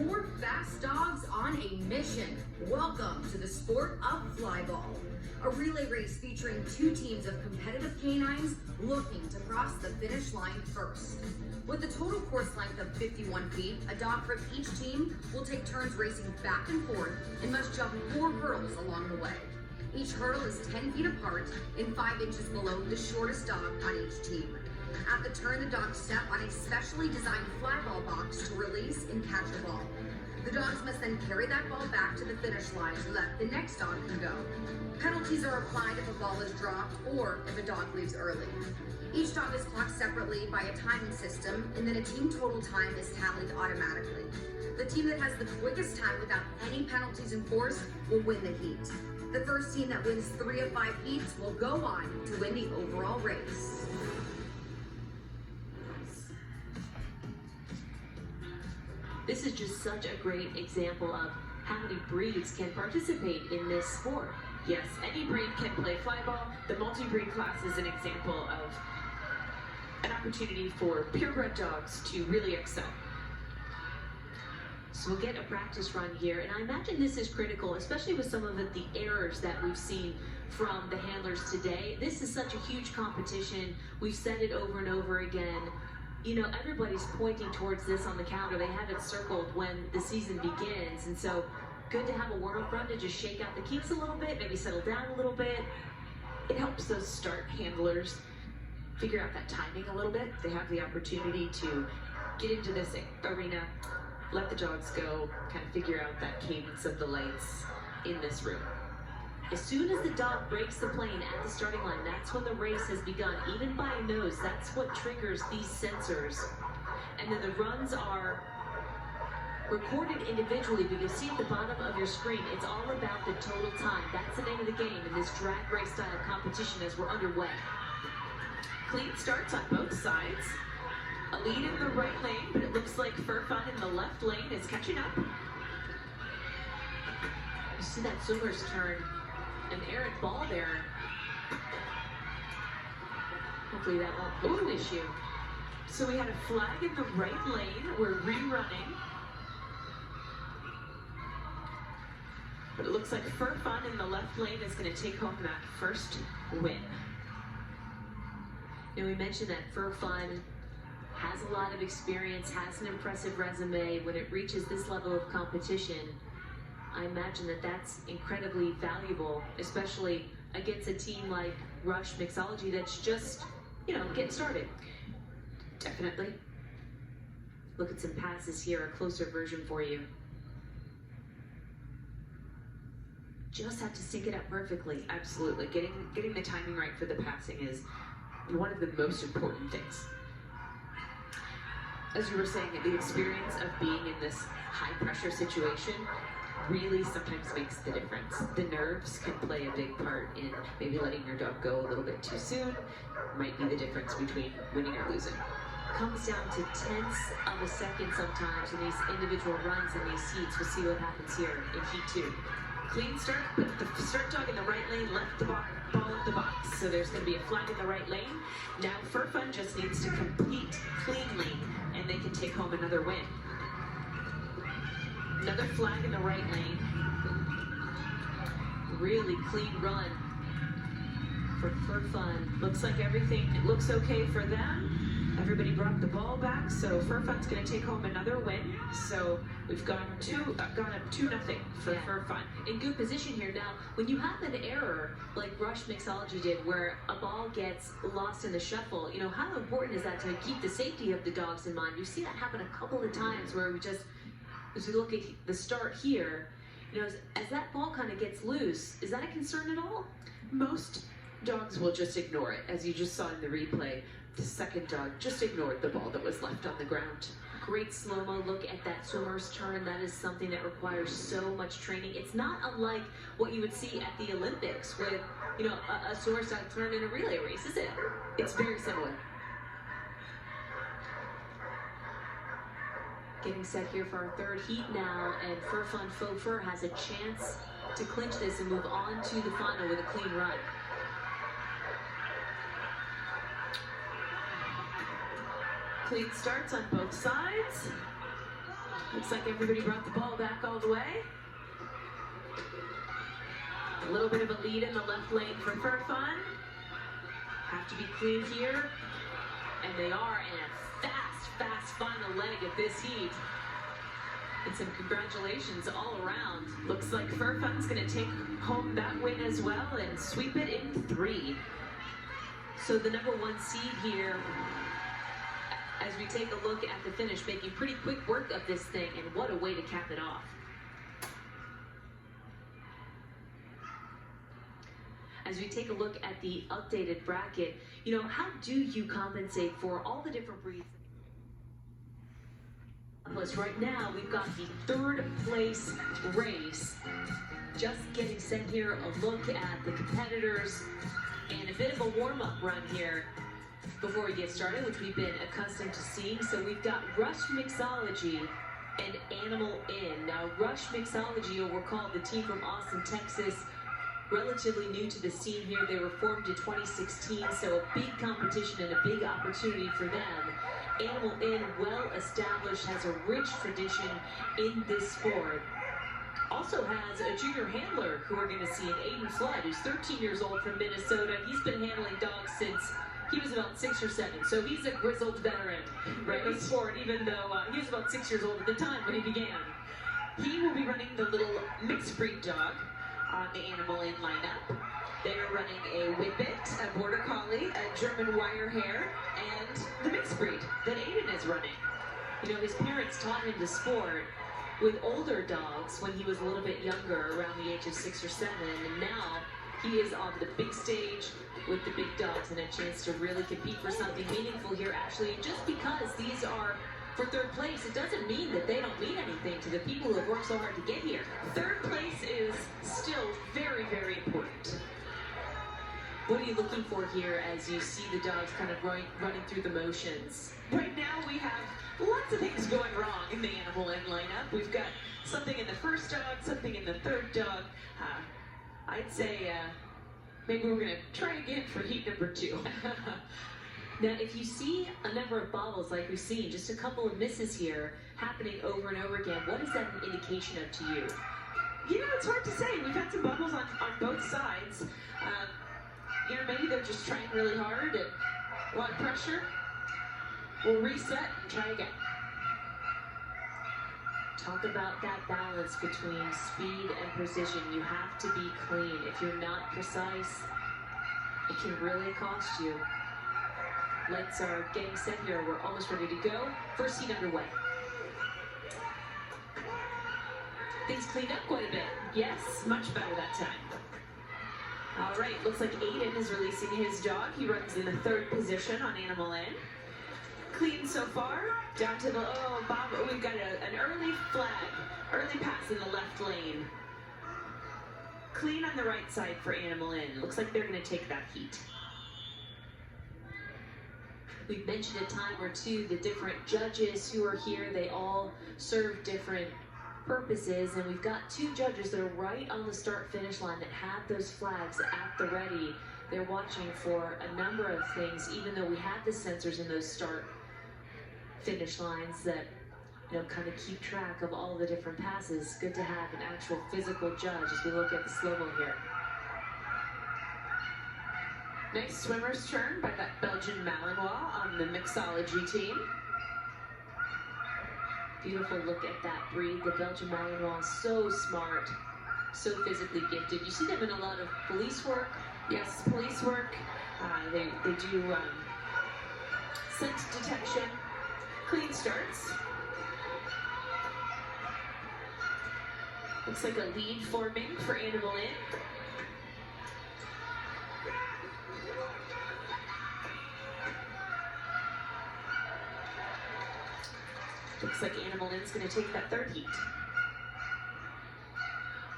4 fast dogs on a mission. Welcome to the sport of flyball, a relay race featuring 2 teams of competitive canines looking to cross the finish line first. With a total course length of 51 feet, a dog from each team will take turns racing back and forth and must jump 4 hurdles along the way. Each hurdle is 10 feet apart and 5 inches below the shortest dog on each team. At the turn, the dogs step on a specially designed flyball box to release and catch a ball. The dogs must then carry that ball back to the finish line so that the next dog can go. Penalties are applied if a ball is dropped or if a dog leaves early. Each dog is clocked separately by a timing system, and then a team total time is tallied automatically. The team that has the quickest time without any penalties enforced will win the heat. The first team that wins 3 of 5 heats will go on to win the overall race. This is just such a great example of how many breeds can participate in this sport. Yes, any breed can play flyball. The multi-breed class is an example of an opportunity for purebred dogs to really excel. So we'll get a practice run here, and I imagine this is critical, especially with some of the errors that we've seen from the handlers today. This is such a huge competition. We've said it over and over again. You know, everybody's pointing towards this on the calendar. They have it circled when the season begins, and so good to have a warm-up run to just shake out the kinks a little bit, maybe settle down a little bit. It helps those start handlers figure out that timing a little bit. They have the opportunity to get into this arena, let the dogs go, kind of figure out that cadence of the lights in this room. As soon as the dog breaks the plane at the starting line, that's when the race has begun. Even by nose, that's what triggers these sensors. And then the runs are recorded individually, but you'll see at the bottom of your screen, it's all about the total time. That's the name of the game in this drag race style competition as we're underway. Clean starts on both sides. A lead in the right lane, but it looks like Fur Fun in the left lane is catching up. You see that swimmer's turn. An errant ball there. Hopefully that won't be an issue. So we had a flag in the right lane. We're rerunning. But it looks like Fur Fun in the left lane is going to take home that first win. You know, we mentioned that Fur Fun has a lot of experience, has an impressive resume. When it reaches this level of competition, I imagine that that's incredibly valuable, especially against a team like Rush Mixology that's just, you know, getting started. Definitely. Look at some passes here, a closer version for you. Just have to sync it up perfectly. Absolutely. Getting the timing right for the passing is one of the most important things. As you were saying, the experience of being in this high pressure situation really sometimes makes the difference. The nerves can play a big part in maybe letting your dog go a little bit too soon. Might be the difference between winning or losing. Comes down to tenths of a second sometimes in these individual runs in these heats. We'll see what happens here in heat 2. Clean start, but the start dog in the right lane left the ball in the box. So there's going to be a flag in the right lane. Now Fur Fun just needs to complete cleanly, and they can take home another win. Another flag in the right lane. Really clean run for Fur Fun. Looks like everything looks okay for them. Everybody brought the ball back, so Fur Fun's going to take home another win. So we've gone up 2-0 for Fur Fun. In good position here. Now, when you have an error like Rush Mixology did, where a ball gets lost in the shuffle, you know, how important is that to keep the safety of the dogs in mind? You see that happen a couple of times where as we look at the start here, you know, as that ball kind of gets loose, is that a concern at all? Most dogs will just ignore it. As you just saw in the replay, the second dog just ignored the ball that was left on the ground. Great slow-mo look at that swimmer's turn. That is something that requires so much training. It's not unlike what you would see at the Olympics with, you know, a swimmer's turn in a relay race, is it? It's very similar. Getting set here for our third heat now, and Fur Fun Faux Fur has a chance to clinch this and move on to the final with a clean run. Clean starts on both sides. Looks like everybody brought the ball back all the way. A little bit of a lead in the left lane for Fur Fun. Have to be clean here. And they are in a fast final leg of this heat. And some congratulations all around. Looks like Fur Fun's gonna take home that win as well and sweep it in 3. So the #1 seed here, as we take a look at the finish, making pretty quick work of this thing, and what a way to cap it off. As we take a look at the updated bracket, you know, how do you compensate for all the different breeds? Plus, right now, we've got the 3rd place race. Just getting set here, a look at the competitors, and a bit of a warm-up run here before we get started, which we've been accustomed to seeing. So we've got Rush Mixology and Animal Inn. Now, Rush Mixology, you'll recall, the team from Austin, Texas, relatively new to the scene here. They were formed in 2016, so a big competition and a big opportunity for them. Animal Inn, well established, has a rich tradition in this sport. Also has a junior handler who we're going to see, in Aiden Flood, who's 13 years old from Minnesota. He's been handling dogs since he was about 6 or 7, so he's a grizzled veteran, right, in the sport, even though he was about 6 years old at the time when he began. He will be running the little mixed breed dog on the Animal Inn lineup. They are running a Whippet, a Border Collie, a German Wire Hair, and the mixed breed that Aiden is running. You know, his parents taught him the sport with older dogs when he was a little bit younger, around the age of 6 or 7, and now he is on the big stage with the big dogs and a chance to really compete for something meaningful here, Ashley. And just because these are for 3rd place, it doesn't mean that they don't mean anything to the people who have worked so hard to get here. 3rd place is still very, very important. What are you looking for here as you see the dogs kind of running through the motions? Right now we have lots of things going wrong in the Animal Inn lineup. We've got something in the 1st dog, something in the 3rd dog. I'd say maybe we're going to try again for heat number 2. Now, if you see a number of bobbles like we've seen, just a couple of misses here happening over and over again, what is that an indication of to you? You know, it's hard to say. We've had some bubbles on both sides. You know, maybe they're just trying really hard and a lot of pressure. We'll reset and try again. Talk about that balance between speed and precision. You have to be clean. If you're not precise, it can really cost you. Lights are getting set here. We're almost ready to go. First heat underway. Things cleaned up quite a bit. Yes, much better that time. All right, looks like Aiden is releasing his dog. He runs in the 3rd position on Animal Inn. Clean so far. Down to the, oh, Bob, we've got an early flag. Early pass in the left lane. Clean on the right side for Animal Inn. Looks like they're going to take that heat. We've mentioned a time or two the different judges who are here. They all serve different purposes, and we've got 2 judges that are right on the start-finish line that have those flags at the ready. They're watching for a number of things, even though we have the sensors in those start-finish lines that, you know, kind of keep track of all the different passes. Good to have an actual physical judge as we look at the slow-mo here. Nice swimmer's turn by that Belgian Malinois on the mixology team. Beautiful look at that breed. The Belgian Malinois, so smart, so physically gifted. You see them in a lot of police work. Yes, police work. They do scent detection. Clean starts. Looks like a lead forming for Animal Inn. Looks like Animal Inn's going to take that 3rd heat.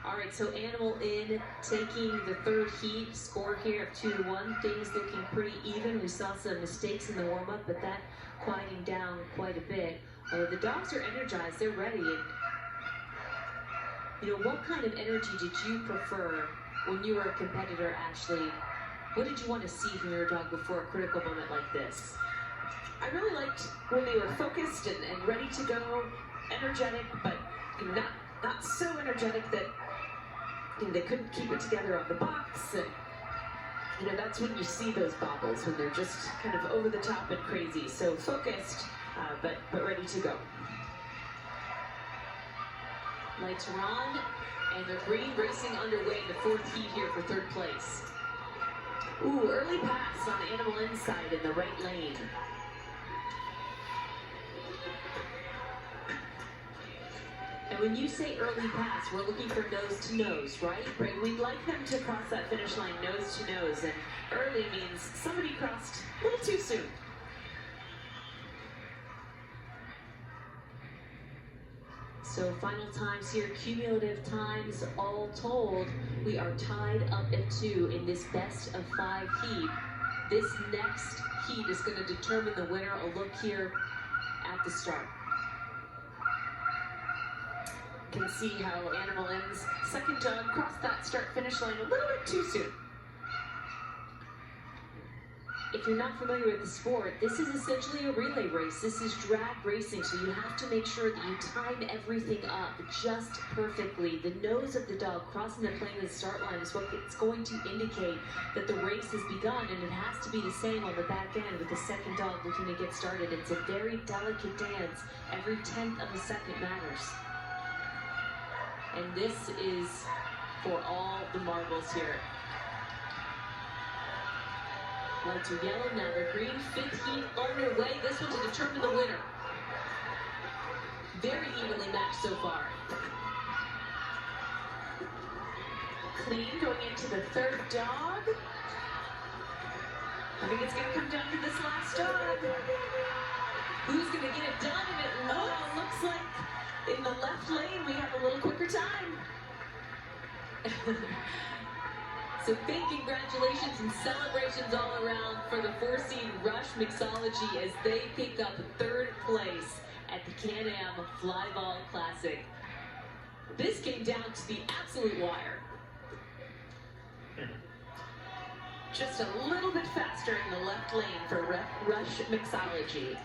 All right, so Animal Inn taking the 3rd heat. Score here of 2-1. Things looking pretty even. We saw some mistakes in the warm-up, but that quieting down quite a bit. The dogs are energized. They're ready. And, you know, what kind of energy did you prefer when you were a competitor, Ashley? What did you want to see from your dog before a critical moment like this? I really liked when they were focused and ready to go, energetic, but not so energetic that they couldn't keep it together on the box. And that's when you see those bobbles, when they're just kind of over the top and crazy. So focused, but ready to go. Lights are on, and the green racing underway in the fourth heat here for third place. Ooh, early pass on Animal inside in the right lane. And when you say early pass, we're looking for nose to nose, right? Right, we'd like them to cross that finish line nose to nose, and early means somebody crossed a little too soon. So final times here, cumulative times all told, we are tied up at 2 in this best of 5 heat. This next heat is going to determine the winner. A look here at the start. Can see how Animal N's second dog crossed that start-finish line a little bit too soon. If you're not familiar with the sport, this is essentially a relay race. This is drag racing, so you have to make sure that you time everything up just perfectly. The nose of the dog crossing the plane of the start line is what it's going to indicate that the race has begun, and it has to be the same on the back end with the second dog looking to get started. It's a very delicate dance. Every 1/10 of a second matters. And this is for all the marbles here. Lights are yellow, now they're green. Fifth heat underway. This one to determine the winner. Very evenly matched so far. Clean going into the third dog. I think it's going to come down to this last dog. Who's going to get it done? And it looks like in the left lane we have a little quicker time. So big congratulations and celebrations all around for the 4-seed Rush Mixology as they pick up third place at the CanAm Flyball Classic. This came down to the absolute wire. Just a little bit faster in the left lane for Rush Mixology.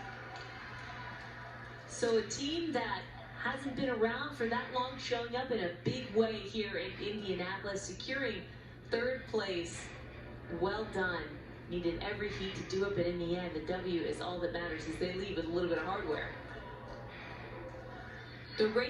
So a team that hasn't been around for that long showing up in a big way here in Indianapolis, securing third place. Well done. Needed every heat to do it, but in the end, the W is all that matters as they leave with a little bit of hardware. The race